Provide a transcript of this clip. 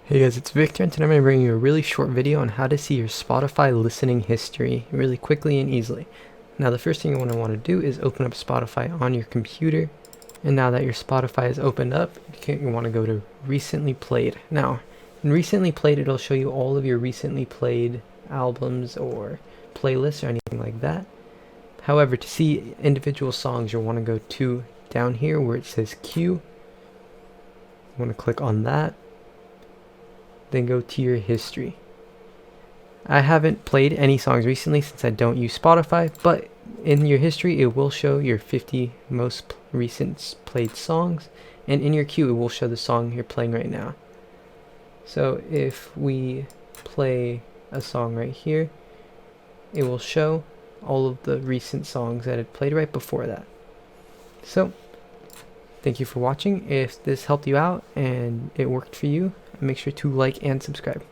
Hey guys, it's Victor, and today I'm going to bring you a really short video on how to see your Spotify listening history really quickly and easily. Now the first thing you want to do is open up Spotify on your computer, and now that your Spotify is opened up, you want to go to recently played. Now in recently played, it'll show you all of your recently played albums or playlists or anything like that. However, to see individual songs, you'll want to go to down here where it says Q. You want to click on that, then go to your history. I haven't played any songs recently since I don't use Spotify, but in your history it will show your 50 most recent played songs, and in your queue it will show the song you're playing right now. So if we play a song right here, it will show all of the recent songs that it played right before that. So thank you for watching. If this helped you out and it worked for you, make sure to like and subscribe.